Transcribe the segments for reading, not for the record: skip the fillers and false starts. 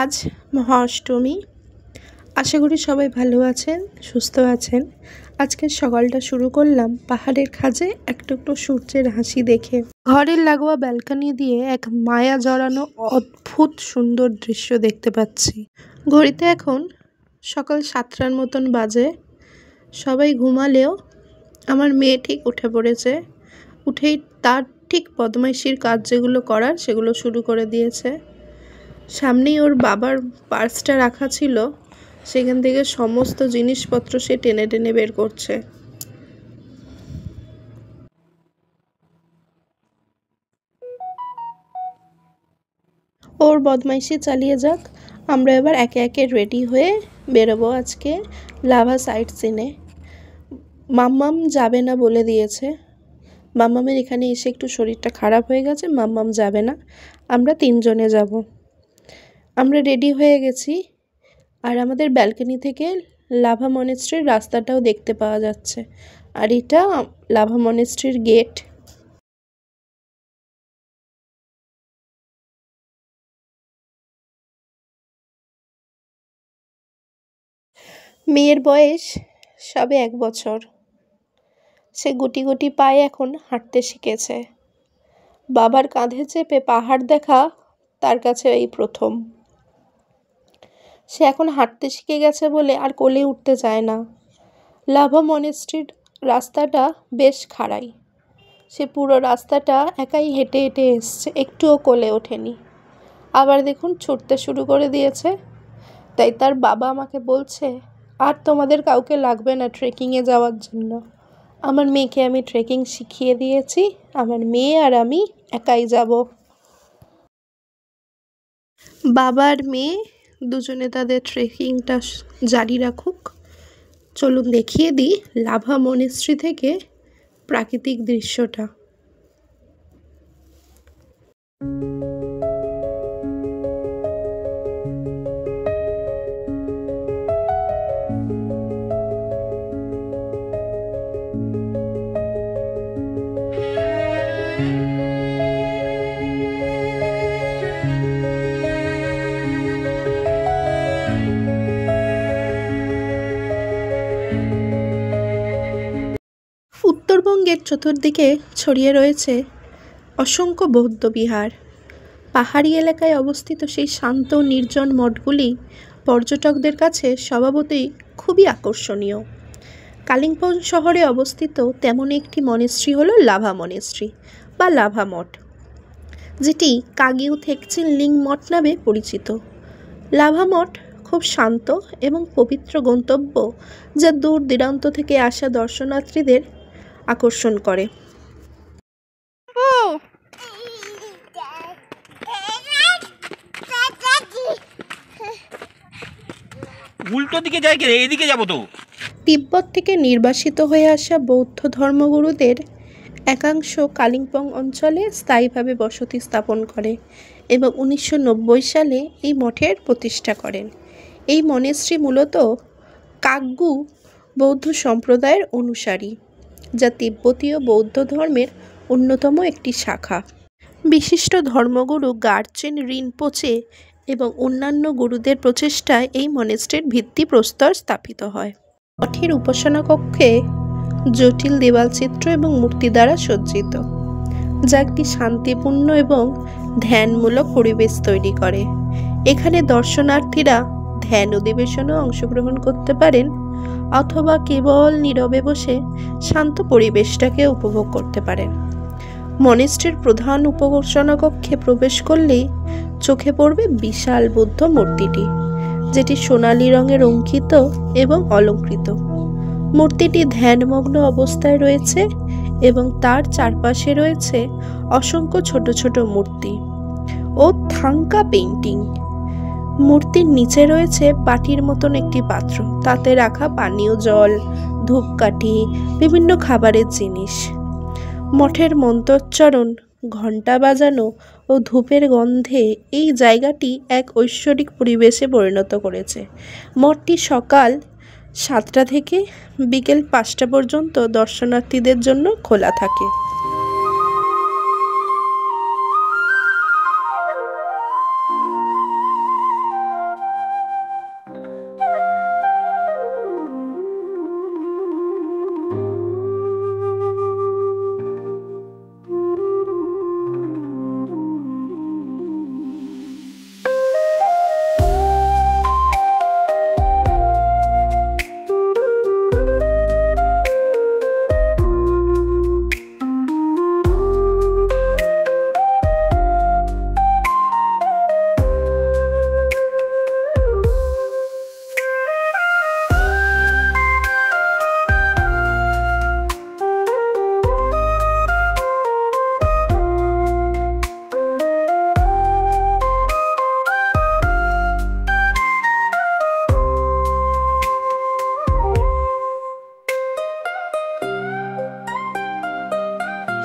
আজ মহা অষ্টমী। আশা করি সবাই ভালো আছেন, সুস্থ আছেন। আজকের সকালটা শুরু করলাম পাহাড়ের খাঁজে একটু সূর্যের হাসি দেখে। ঘরের লাগোয়া ব্যালকনি দিয়ে এক মায়া জড়ানো অদ্ভুত সুন্দর দৃশ্য দেখতে পাচ্ছি। ঘড়িতে এখন সকাল 7টার মতন বাজে। সবাই ঘুমালেও আমার মেয়ে ঠিক উঠে পড়েছে। উঠেই তার ঠিক বদমাইশির কাজ যেগুলো করার সেগুলো শুরু করে দিয়েছে। সামনেই ওর বাবার পার্সটা রাখা ছিল, সেখান থেকে সমস্ত জিনিসপত্র সে টেনে টেনে বের করছে। ওর বদমাইশি চালিয়ে যাক, আমরা এবার একে একে রেডি হয়ে বেরোবো আজকে লাভা সাইট সিনে। মাম্মাম যাবে না বলে দিয়েছে। মাম্মামের এখানে এসে একটু শরীরটা খারাপ হয়ে গেছে, মাম্মাম যাবে না, আমরা 3 জনে যাব। আমরা রেডি হয়ে গেছি, আর আমাদের ব্যালকনি থেকে লাভা মনেস্ট্রির রাস্তাটাও দেখতে পাওয়া যাচ্ছে। আর এটা লাভা মনেস্ট্রির গেট। মেয়ের বয়স সবে 1 বছর। সে গুটি গুটি পায়ে এখন হাঁটতে শিখেছে। বাবার কাঁধে চেপে পাহাড় দেখা তার কাছে এই প্রথম। সে এখন হাঁটতে শিখে গেছে বলে আর কোলে উঠতে চায় না। লাভা মনেস্ট্রির রাস্তাটা বেশ খাড়াই। সে পুরো রাস্তাটা একাই হেঁটে হেঁটে এসছে, একটুও কোলে ওঠেনি। আবার দেখুন ছুটতে শুরু করে দিয়েছে। তাই তার বাবা আমাকে বলছে, আর তোমাদের কাউকে লাগবে না ট্রেকিংয়ে যাওয়ার জন্য। আমার মেয়েকে আমি ট্রেকিং শিখিয়ে দিয়েছি, আমার মেয়ে আর আমি একাই যাব। বাবা আর মেয়ে দুজনে তাদের ট্রেকিংটা জারি রাখুক। চলুন দেখিয়ে দিই লাভা মনেস্ট্রি থেকে প্রাকৃতিক দৃশ্যটা। উত্তরবঙ্গের চতুর্দিকে ছড়িয়ে রয়েছে অসংখ্য বৌদ্ধ বিহার। পাহাড়ি এলাকায় অবস্থিত সেই শান্ত নির্জন মঠগুলি পর্যটকদের কাছে স্বভাবতই খুবই আকর্ষণীয়। কালিম্পং শহরে অবস্থিত তেমন একটি মনেস্ট্রি হলো লাভা মনেস্ট্রি বা লাভা মঠ, যেটি কাগিউ থেকচিন লিং মঠ নামে পরিচিত। লাভা মঠ খুব শান্ত এবং পবিত্র গন্তব্য, যা দূর দূরান্ত থেকে আসা দর্শনার্থীদের আকর্ষণ করে। উল্টো দিকে যাই কে, এদিকে যাব তো। তিব্বত থেকে নির্বাসিত হয়ে আসা বৌদ্ধ ধর্মগুরুদের একাংশ কালিম্পং অঞ্চলে স্থায়ীভাবে বসতি স্থাপন করে এবং 1990 সালে এই মঠের প্রতিষ্ঠা করেন। এই মনেস্ট্রি মূলত কাগ্যু বৌদ্ধ সম্প্রদায়ের অনুসারী, যা তিব্বতীয় বৌদ্ধ ধর্মের অন্যতম একটি শাখা। বিশিষ্ট ধর্মগুরু গার্চেন রিনপোচে এবং অন্যান্য গুরুদের প্রচেষ্টায় এই মনেস্ট্রির ভিত্তিপ্রস্তর স্থাপিত হয়। মঠের উপাসনা কক্ষে জটিল দেওয়ালচিত্র এবং মূর্তি দ্বারা সজ্জিত, যা একটি শান্তিপূর্ণ এবং ধ্যানমূলক পরিবেশ তৈরি করে। এখানে দর্শনার্থীরা ধ্যান অধিবেশনেও অংশগ্রহণ করতে পারেন অথবা কেবল নীরবে বসে শান্ত পরিবেশটাকে উপভোগ করতে পারেন। মনেস্ট্রির প্রধান উপাসনা কক্ষে প্রবেশ করলেই চোখে পড়বে বিশাল বুদ্ধ মূর্তিটি, যেটি সোনালী রঙের অঙ্কিত এবং অলঙ্কৃত। মূর্তিটি ধ্যানমগ্ন অবস্থায় রয়েছে এবং তার চারপাশে রয়েছে অসংখ্য ছোট ছোট মূর্তি ও থাঙ্কা পেইন্টিং। মূর্তির নিচে রয়েছে বাটির মতন একটি পাত্র, তাতে রাখা পানীয় জল, ধূপকাঠি, বিভিন্ন খাবারের জিনিস। মঠের মন্ত্রোচ্চারণ, ঘণ্টা বাজানো ও ধূপের গন্ধে এই জায়গাটি এক ঐশ্বরিক পরিবেশে পরিণত করেছে। মঠটি সকাল 7টা থেকে বিকেল 5টা পর্যন্ত দর্শনার্থীদের জন্য খোলা থাকে।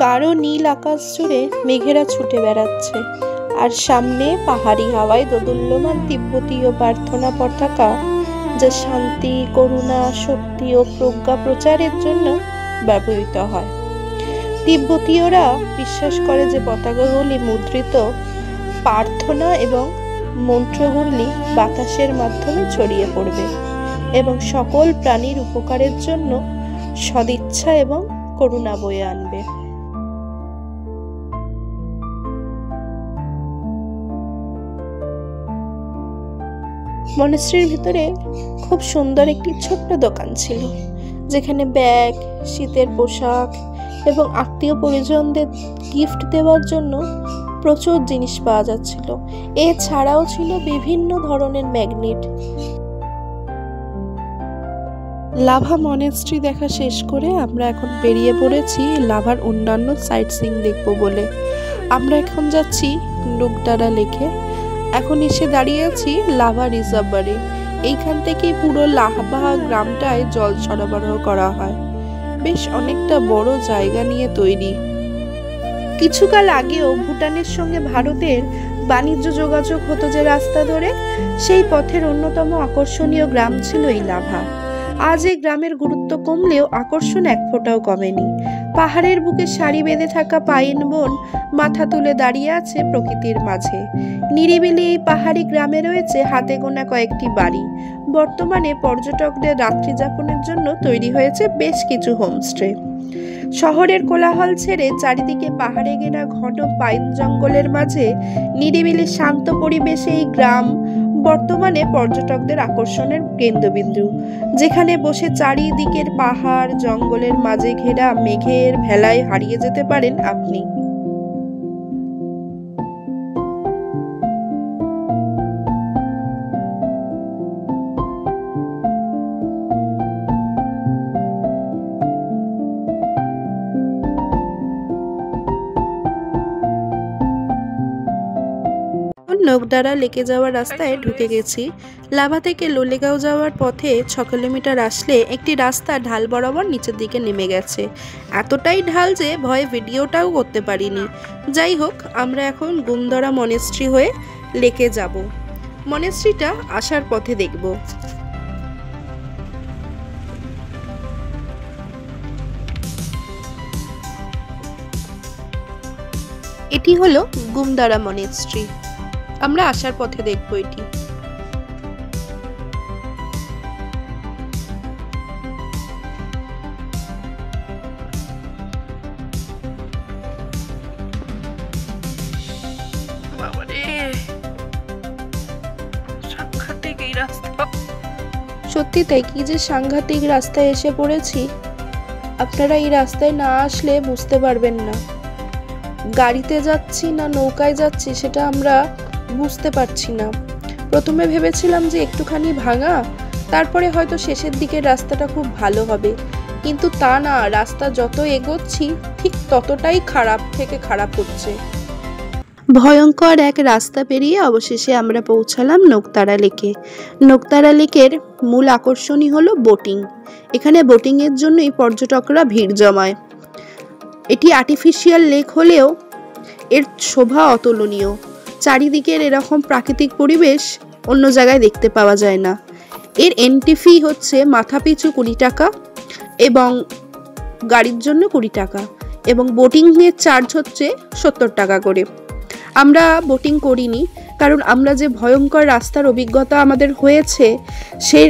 গাঢ় নীল আকাশ জুড়ে মেঘেরা ছুটে বেড়াচ্ছে, আর সামনে পাহাড়ি হাওয়ায় দোদুল্যমান তিব্বতীয় প্রার্থনা পতাকা, যা শান্তি, করুণা, শক্তি ও প্রজ্ঞা প্রচারের জন্য ব্যবহৃত হয়। তিব্বতীয়রা বিশ্বাস করে যে পতাকাগুলি মুদ্রিত প্রার্থনা এবং মন্ত্রগুলি বাতাসের মাধ্যমে ছড়িয়ে পড়বে এবং সকল প্রাণীর উপকারের জন্য সদিচ্ছা এবং করুণা বয়ে আনবে। মনেস্ট্রির ভিতরে খুব সুন্দর একটি ছোট্ট দোকান ছিল, যেখানে ব্যাগ, শীতের পোশাক এবং আত্মীয় পরিজনদের গিফট দেওয়ার জন্য প্রচুর জিনিস পাওয়া যাচ্ছিল। এছাড়াও ছিল বিভিন্ন ধরনের ম্যাগনেট। লাভা মনেস্ট্রি দেখা শেষ করে আমরা এখন বেরিয়ে পড়েছি লাভার অন্যান্য সাইট সিইং দেখবো বলে। আমরা এখন যাচ্ছি নোকদারা লেকে। এখন এসে দাঁড়িয়ে আছি লাভা রিজার্ভারে। এইখান থেকেই পুরো লাভা গ্রামটায় জল সরবরাহ করা হয়। বেশ অনেকটা বড় জায়গা নিয়ে তৈরি। কিছুকাল আগেও ভুটানের সঙ্গে ভারতের বাণিজ্য যোগাযোগ হতো যে রাস্তা ধরে, সেই পথের অন্যতম আকর্ষণীয় গ্রাম ছিল এই লাভা। আজ এই গ্রামের গুরুত্ব কমলেও আকর্ষণ এক ফোঁটাও কমেনি। পাহাড়ের বুকে সারি বেঁধে থাকা পাইন বন মাথা তুলে দাঁড়িয়ে আছে প্রকৃতির মাঝে। নিরিবিলি এই পাহাড়ি গ্রামে রয়েছে হাতে গোনা কয়েকটি বাড়ি। বর্তমানে পর্যটকদের রাত্রি যাপনের জন্য তৈরি হয়েছে বেশ কিছু হোমস্টে। শহরের কোলাহল ছেড়ে চারিদিকে পাহাড়ে ঘেরা ঘন পাইন জঙ্গলের মাঝে নিরিবিলি শান্ত পরিবেশে এই গ্রাম বর্তমানে পর্যটকদের আকর্ষণের কেন্দ্রবিন্দু, যেখানে বসে চারিদিকের পাহাড় জঙ্গলের মাঝে ঘেরা মেঘের ভেলায় হারিয়ে যেতে পারেন আপনি। নোকদারা লেকে যাওয়ার রাস্তায় ঢুকে গেছি। লাভা থেকে লোলেগাঁও যাওয়ার পথে 6 কিলোমিটার আসলে একটি রাস্তা ঢাল বরাবর নিচের দিকে নেমে গেছে। এতটাই ঢাল যে ভয়ে ভিডিওটাও করতে পারিনি। যাই হোক, আমরা এখন গুমদরা মনেস্ট্রি হয়ে লেকে যাব। মনেস্ট্রিটা আসার পথে দেখব। এটি হলো গুমদরা মনেস্ট্রি। আমরা আসার পথে দেখব এটি। সত্যি তাই, কি যে সাংঘাতিক রাস্তায় এসে পড়েছি। আপনারা এই রাস্তায় না আসলে বুঝতে পারবেন না। গাড়িতে যাচ্ছি না নৌকায় যাচ্ছি সেটা আমরা বুঝতে পারছি না। প্রথমে ভেবেছিলাম যে একটুখানি ভাঙা, তারপরে হয়তো শেষের দিকে রাস্তাটা খুব ভালো হবে, কিন্তু তা না। রাস্তা যত এগোচ্ছি ঠিক ততটাই খারাপ থেকে খারাপ হচ্ছে। ভয়ঙ্কর এক রাস্তা পেরিয়ে অবশেষে আমরা পৌঁছালাম নোকদারা লেকে। নোকদারা লেকের মূল আকর্ষণই হলো বোটিং। এখানে বোটিং এর জন্যই পর্যটকরা ভিড় জমায়। এটি আর্টিফিশিয়াল লেক হলেও এর শোভা অতুলনীয়। চারিদিকের এরকম প্রাকৃতিক পরিবেশ অন্য জায়গায় দেখতে পাওয়া যায় না। এর এন্ট্রি ফি হচ্ছে মাথাপিছু 20 টাকা এবং গাড়ির জন্য 20 টাকা, এবং বোটিং এর চার্জ হচ্ছে 70 টাকা করে। আমরা বোটিং করিনি, কারণ আমরা যে ভয়ঙ্কর রাস্তার অভিজ্ঞতা আমাদের হয়েছে সেই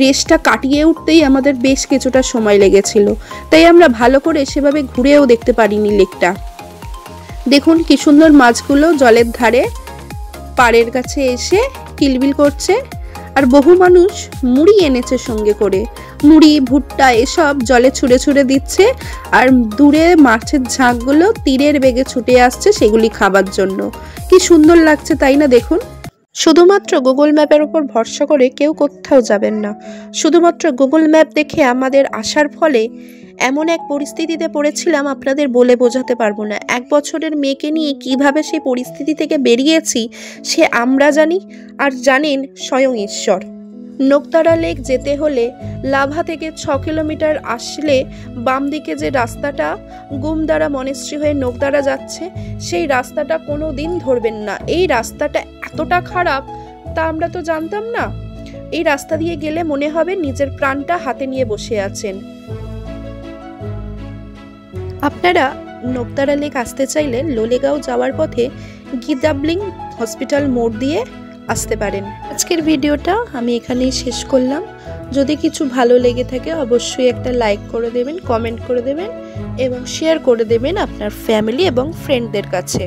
রেসটা কাটিয়ে উঠতেই আমাদের বেশ কিছুটা সময় লেগেছিল, তাই আমরা ভালো করে সেভাবে ঘুরেও দেখতে পারিনি লেকটা। দেখুন কি সুন্দর মাছগুলো জলের ধারে পাড়ের কাছে এসে কিলবিল করছে, আর বহু মানুষ মুড়ি এনেছে সঙ্গে করে। মুড়ি, ভুট্টা এসব জলে ছুঁড়ে ছুঁড়ে দিচ্ছে, আর দূরে মাছের ঝাঁকগুলো তীরের বেগে ছুটে আসছে সেগুলি খাবার জন্য। কি সুন্দর লাগছে তাই না? দেখুন, শুধুমাত্র গুগল ম্যাপের উপর ভরসা করে কেউ কোথাও যাবেন না। শুধুমাত্র গুগল ম্যাপ দেখে আমাদের আসার ফলে এমন এক পরিস্থিতিতে পড়েছিলাম আপনাদের বলে বোঝাতে পারবো না। 1 বছরের মেয়েকে নিয়ে কিভাবে সেই পরিস্থিতি থেকে বেরিয়েছি সে আমরা জানি, আর জানেন স্বয়ং ঈশ্বর। নোকতারা লেক যেতে হলে লাভা থেকে 6 কিলোমিটার আসলে বাম দিকে যে রাস্তাটা গুমদারা মনেস্ট্রি হয়ে নোকতারা যাচ্ছে, সেই রাস্তাটা কোনো দিন ধরবেন না। এই রাস্তাটা এতটা খারাপ তা আমরা তো জানতাম না। এই রাস্তা দিয়ে গেলে মনে হবে নিজের প্রাণটা হাতে নিয়ে বসে আছেন। আপনারা নোকতারা লেক আসতে চাইলে লোলেগাঁও যাওয়ার পথে গিদাবলিং হসপিটাল মোড় দিয়ে আসতে পারেন। আজকের ভিডিওটা আমি এখানেই শেষ করলাম। যদি কিছু ভালো লেগে থাকে অবশ্যই একটা লাইক করে দেবেন, কমেন্ট করে দেবেন এবং শেয়ার করে দেবেন আপনার ফ্যামিলি এবং ফ্রেন্ডদের কাছে।